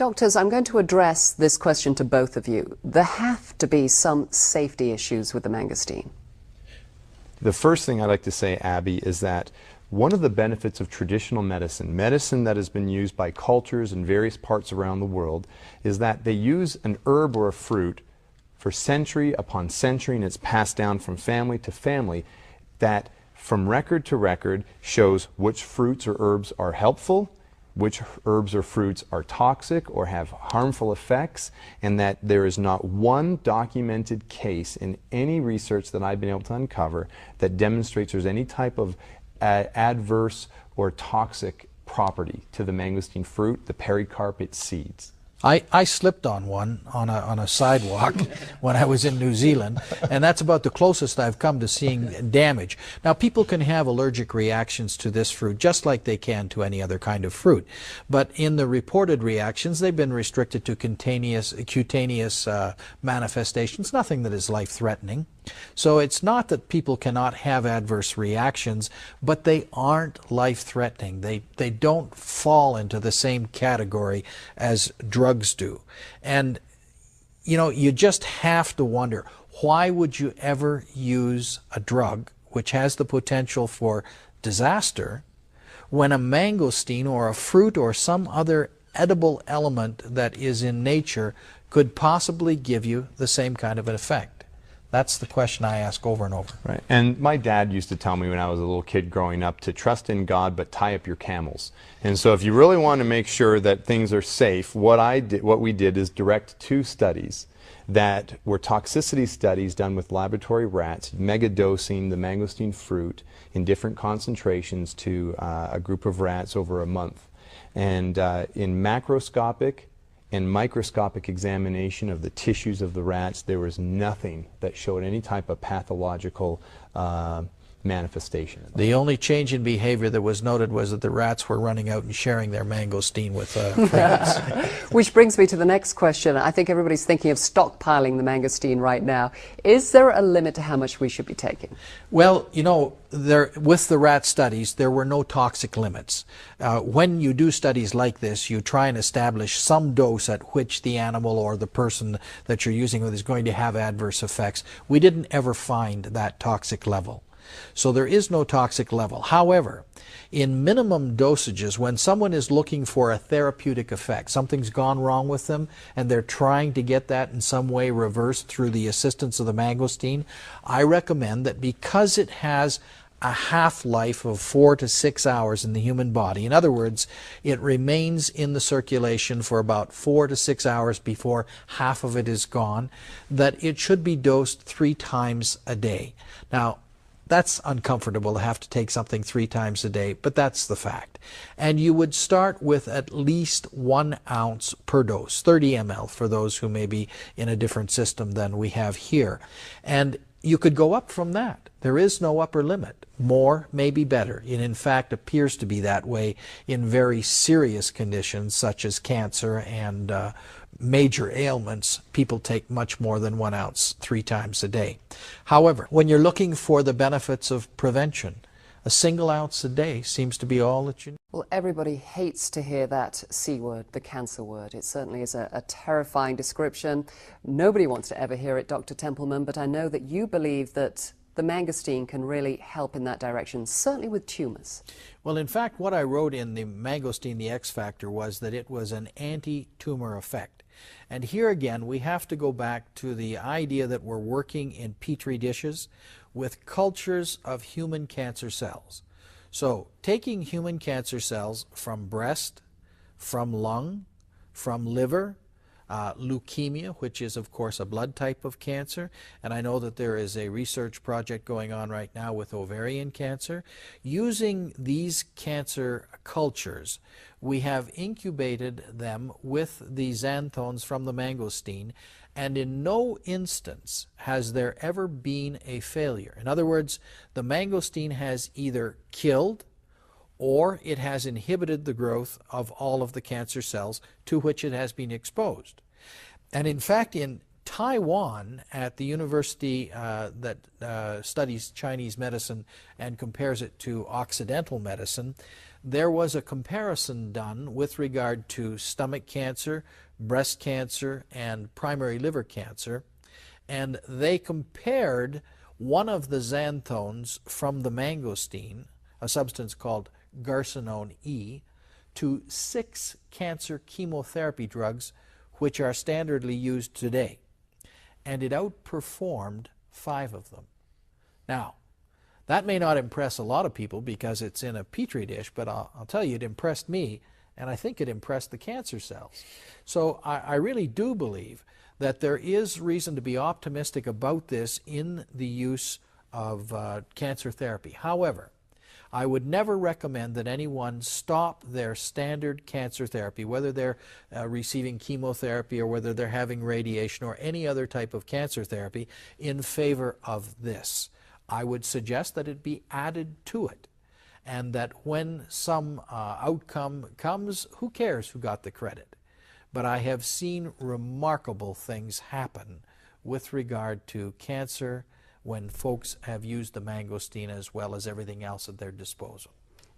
Doctors, I'm going to address this question to both of you. There have to be some safety issues with the mangosteen. The first thing I'd like to say, Abby, is that one of the benefits of traditional medicine, medicine that has been used by cultures in various parts around the world, is that they use an herb or a fruit for century upon century, and it's passed down from family to family, that from record to record shows which fruits or herbs are helpful, which herbs or fruits are toxic or have harmful effects, and that there is not one documented case in any research that I've been able to uncover that demonstrates there's any type of adverse or toxic property to the mangosteen fruit, the pericarp, its seeds. I slipped on one on a sidewalk when I was in New Zealand, and that's about the closest I've come to seeing damage. Now, people can have allergic reactions to this fruit just like they can to any other kind of fruit, but in the reported reactions, they've been restricted to cutaneous manifestations, nothing that is life-threatening. So it's not that people cannot have adverse reactions, but they aren't life-threatening. They don't fall into the same category as drugs do. And, you know, you just have to wonder, why would you ever use a drug which has the potential for disaster when a mangosteen or a fruit or some other edible element that is in nature could possibly give you the same kind of an effect? That's the question I ask over and over. Right. And my dad used to tell me when I was a little kid growing up to trust in God but tie up your camels. And so if you really want to make sure that things are safe, what we did is direct 2 studies that were toxicity studies done with laboratory rats, megadosing the mangosteen fruit in different concentrations to a group of rats over a month. And in macroscopic and microscopic examination of the tissues of the rats, there was nothing that showed any type of pathological manifestation. The only change in behavior that was noted was that the rats were running out and sharing their mangosteen with friends. Which brings me to the next question. I think everybody's thinking of stockpiling the mangosteen right now. Is there a limit to how much we should be taking? Well, you know, with the rat studies, there were no toxic limits. When you do studies like this, you try and establish some dose at which the animal or the person that you're using with is going to have adverse effects. We didn't ever find that toxic level. So there is no toxic level. However, in minimum dosages, when someone is looking for a therapeutic effect, something's gone wrong with them, and they're trying to get that in some way reversed through the assistance of the mangosteen, I recommend that because it has a half-life of 4 to 6 hours in the human body. In other words, it remains in the circulation for about 4 to 6 hours before half of it is gone, that it should be dosed 3 times a day. Now, that's uncomfortable to have to take something 3 times a day, but that's the fact. And you would start with at least 1 ounce per dose, 30 ml for those who may be in a different system than we have here. And you could go up from that. There is no upper limit. More may be better. It in fact appears to be that way in very serious conditions such as cancer and major ailments. People take much more than 1 ounce 3 times a day. However, when you're looking for the benefits of prevention, a single ounce a day seems to be all that you need. Well, everybody hates to hear that C word, the cancer word. It certainly is a terrifying description. Nobody wants to ever hear it, Dr. Templeman, but I know that you believe that the mangosteen can really help in that direction, certainly with tumors. Well, in fact, what I wrote in the mangosteen, the X factor, was that it was an anti-tumor effect. And here again, we have to go back to the idea that we're working in petri dishes with cultures of human cancer cells. So taking human cancer cells from breast, from lung, from liver, leukemia, which is of course a blood type of cancer, and I know that there is a research project going on right now with ovarian cancer. Using these cancer cultures, we have incubated them with the xanthones from the mangosteen, and in no instance has there ever been a failure. In other words, the mangosteen has either killed or it has inhibited the growth of all of the cancer cells to which it has been exposed. And in fact, in Taiwan, at the university that studies Chinese medicine and compares it to Occidental medicine, there was a comparison done with regard to stomach cancer, breast cancer, and primary liver cancer, and they compared one of the xanthones from the mangosteen, a substance called garcinone E, to 6 cancer chemotherapy drugs which are standardly used today. And it outperformed 5 of them. Now, that may not impress a lot of people because it's in a petri dish, but I'll tell you, it impressed me, and I think it impressed the cancer cells. So I really do believe that there is reason to be optimistic about this in the use of cancer therapy. However, I would never recommend that anyone stop their standard cancer therapy, whether they're receiving chemotherapy or whether they're having radiation or any other type of cancer therapy, in favor of this. I would suggest that it be added to it, and that when some outcome comes, who cares who got the credit? But I have seen remarkable things happen with regard to cancer when folks have used the mangosteen as well as everything else at their disposal.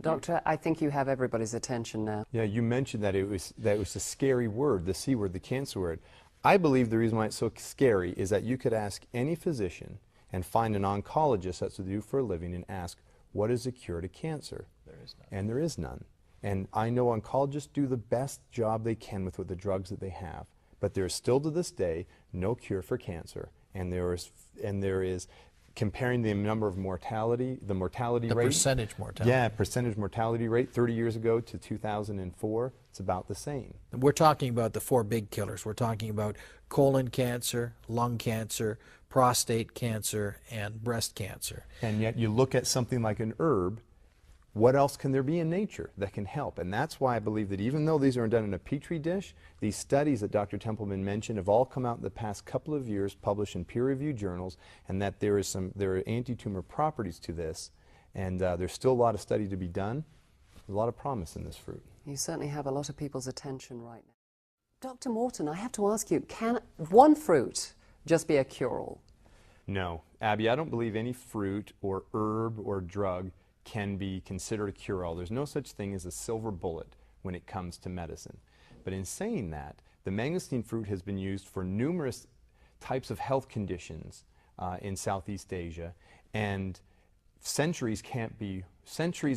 Doctor, I think you have everybody's attention now. Yeah, you mentioned that it was a scary word, the C word, the cancer word. I believe the reason why it's so scary is that you could ask any physician and find an oncologist, that's what they do for a living, and ask, what is a cure to cancer? There is none. And there is none. And I know oncologists do the best job they can with the drugs that they have, but there is still to this day no cure for cancer. And there is comparing the number of mortality, the mortality rate. The percentage mortality. Yeah, percentage mortality rate 30 years ago to 2004, it's about the same. We're talking about the 4 big killers. We're talking about colon cancer, lung cancer, prostate cancer, and breast cancer. And yet you look at something like an herb, what else can there be in nature that can help? And that's why I believe that even though these are done in a petri dish, these studies that Dr. Templeman mentioned have all come out in the past couple of years, published in peer-reviewed journals, and that there are anti-tumor properties to this, and there's still a lot of study to be done. There's a lot of promise in this fruit. You certainly have a lot of people's attention right now. Dr. Morton, I have to ask you, can one fruit just be a cure-all? No. Abby, I don't believe any fruit or herb or drug can be considered a cure-all. There's no such thing as a silver bullet when it comes to medicine. But in saying that, the mangosteen fruit has been used for numerous types of health conditions in Southeast Asia, and centuries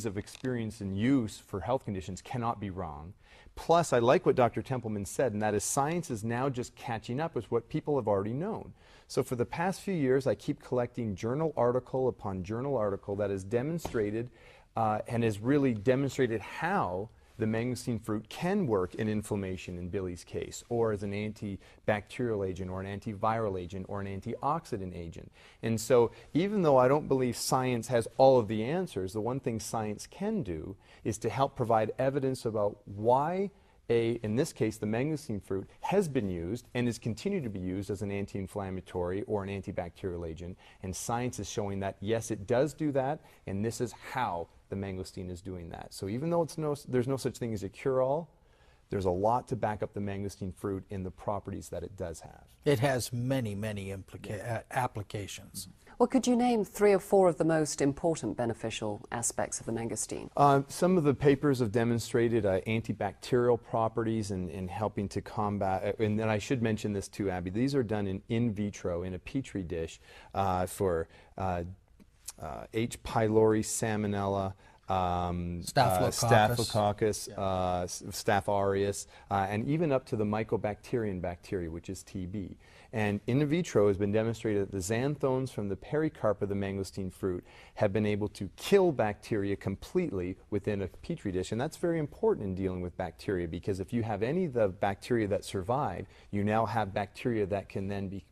of experience and use for health conditions cannot be wrong. Plus, I like what Dr. Templeman said, and that is science is now just catching up with what people have already known. So for the past few years, I keep collecting journal article upon journal article that has demonstrated and has really demonstrated how the mangosteen fruit can work in inflammation in Billy's case, or as an antibacterial agent, or an antiviral agent, or an antioxidant agent. And so even though I don't believe science has all of the answers, the one thing science can do is to help provide evidence about why in this case, the mangosteen fruit has been used and is continued to be used as an anti-inflammatory or an antibacterial agent. And science is showing that, yes, it does do that, and this is how the mangosteen is doing that. So even though there's no such thing as a cure-all, there's a lot to back up the mangosteen fruit in the properties that it does have. It has many, many applications. Well, could you name 3 or 4 of the most important beneficial aspects of the mangosteen? Some of the papers have demonstrated antibacterial properties in helping to combat, and then I should mention this too, Abby, these are done in vitro, in a petri dish for H. pylori, salmonella, Staphylococcus, Staph aureus, and even up to the mycobacterium bacteria, which is TB. And in vitro has been demonstrated that the xanthones from the pericarp of the mangosteen fruit have been able to kill bacteria completely within a petri dish. And that's very important in dealing with bacteria, because if you have any of the bacteria that survive, you now have bacteria that can then be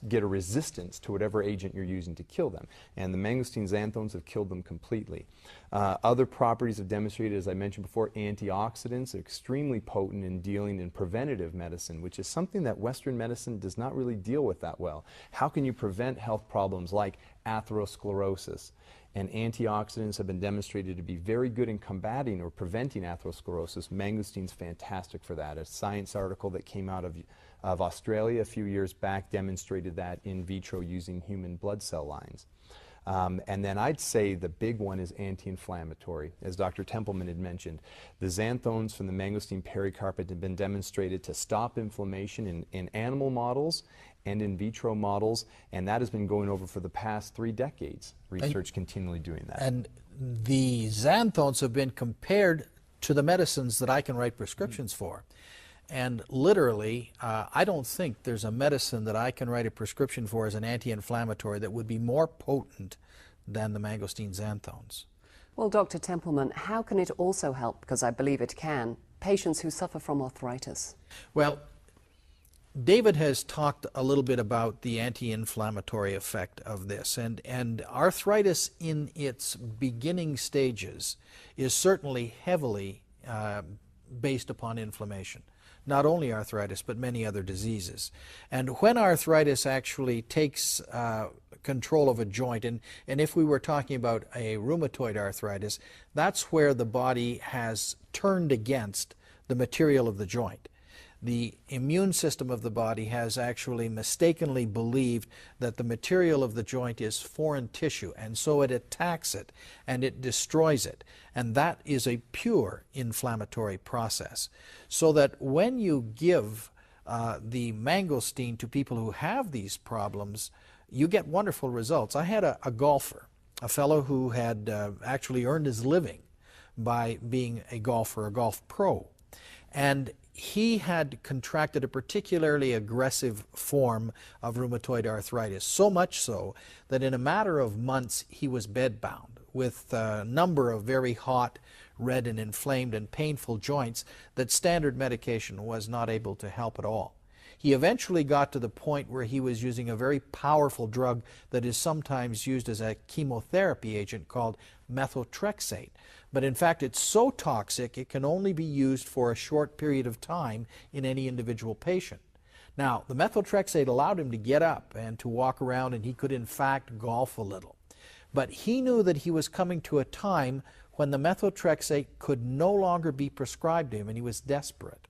get a resistance to whatever agent you're using to kill them. And the mangosteen xanthones have killed them completely. Other properties have demonstrated, as I mentioned before, antioxidants are extremely potent in dealing in preventative medicine, which is something that Western medicine does not really deal with that well. How can you prevent health problems like atherosclerosis? And antioxidants have been demonstrated to be very good in combating or preventing atherosclerosis. Mangosteen's fantastic for that. A science article that came out of of Australia a few years back demonstrated that in vitro using human blood cell lines. And then I'd say the big one is anti-inflammatory. As Dr. Templeman had mentioned, the xanthones from the mangosteen pericarpet have been demonstrated to stop inflammation in animal models and in vitro models, and that has been going over for the past 3 decades. Research continually doing that. And the xanthones have been compared to the medicines that I can write prescriptions for. And literally, I don't think there's a medicine that I can write a prescription for as an anti-inflammatory that would be more potent than the mangosteen xanthones. Well, Dr. Templeman, how can it also help, because I believe it can, patients who suffer from arthritis? Well, David has talked a little bit about the anti-inflammatory effect of this, and arthritis in its beginning stages is certainly heavily based upon inflammation. Not only arthritis, but many other diseases. And when arthritis actually takes control of a joint, and if we were talking about a rheumatoid arthritis, that's where the body has turned against the material of the joint. The immune system of the body has actually mistakenly believed that the material of the joint is foreign tissue, and so it attacks it and it destroys it. And that is a pure inflammatory process. So that when you give the mangosteen to people who have these problems, you get wonderful results. I had a golfer, a fellow who had actually earned his living by being a golfer, a golf pro. And he had contracted a particularly aggressive form of rheumatoid arthritis, so much so that in a matter of months he was bedbound with a number of very hot, red and inflamed and painful joints that standard medication was not able to help at all. He eventually got to the point where he was using a very powerful drug that is sometimes used as a chemotherapy agent called methotrexate. But in fact, it's so toxic it can only be used for a short period of time in any individual patient. Now, the methotrexate allowed him to get up and to walk around, and he could in fact golf a little. But he knew that he was coming to a time when the methotrexate could no longer be prescribed to him, and he was desperate.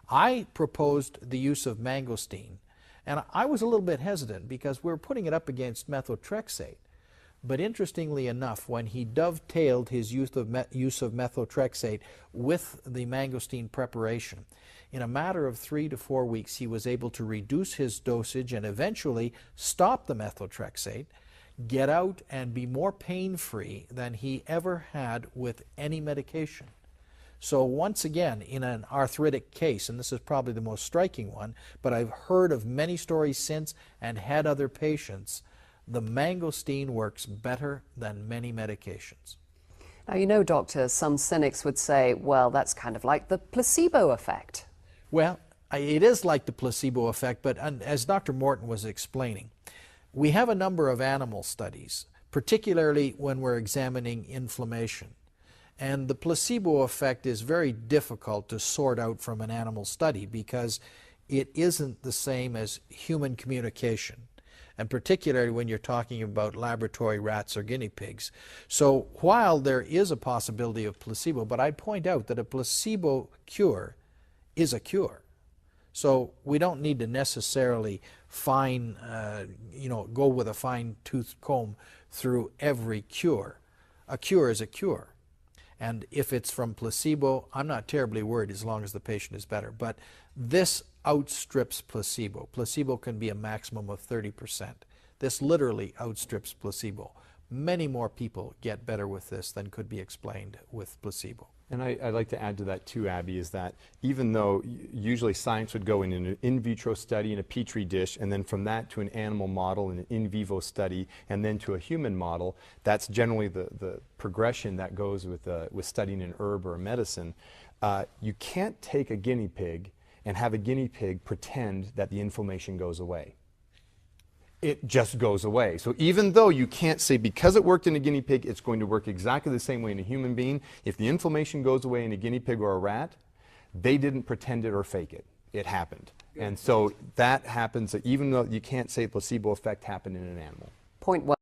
I proposed the use of mangosteen, and I was a little bit hesitant because we were putting it up against methotrexate. But interestingly enough, when he dovetailed his use of methotrexate with the mangosteen preparation, in a matter of 3 to 4 weeks he was able to reduce his dosage and eventually stop the methotrexate, get out and be more pain-free than he ever had with any medication. So once again, in an arthritic case, and this is probably the most striking one, but I've heard of many stories since and had other patients, the mangosteen works better than many medications. Now, you know, doctor, some cynics would say, well, that's kind of like the placebo effect. Well, it is like the placebo effect, but as Dr. Morton was explaining, we have a number of animal studies, particularly when we're examining inflammation. And the placebo effect is very difficult to sort out from an animal study because it isn't the same as human communication, and particularly when you're talking about laboratory rats or guinea pigs. So while there is a possibility of placebo, but I'd point out that a placebo cure is a cure. So we don't need to necessarily go with a fine-toothed comb through every cure. A cure is a cure. And if it's from placebo, I'm not terribly worried as long as the patient is better. But this outstrips placebo. Placebo can be a maximum of 30%. This literally outstrips placebo. Many more people get better with this than could be explained with placebo. And I'd like to add to that too, Abby, is that even though usually science would go in an in vitro study in a petri dish, and then from that to an animal model in an in vivo study, and then to a human model, that's generally the progression that goes with studying an herb or a medicine. You can't take a guinea pig and have a guinea pig pretend that the inflammation goes away. It just goes away. So even though you can't say because it worked in a guinea pig, it's going to work exactly the same way in a human being, if the inflammation goes away in a guinea pig or a rat, they didn't pretend it or fake it. It happened. And so that happens even though you can't say placebo effect happened in an animal. Point well.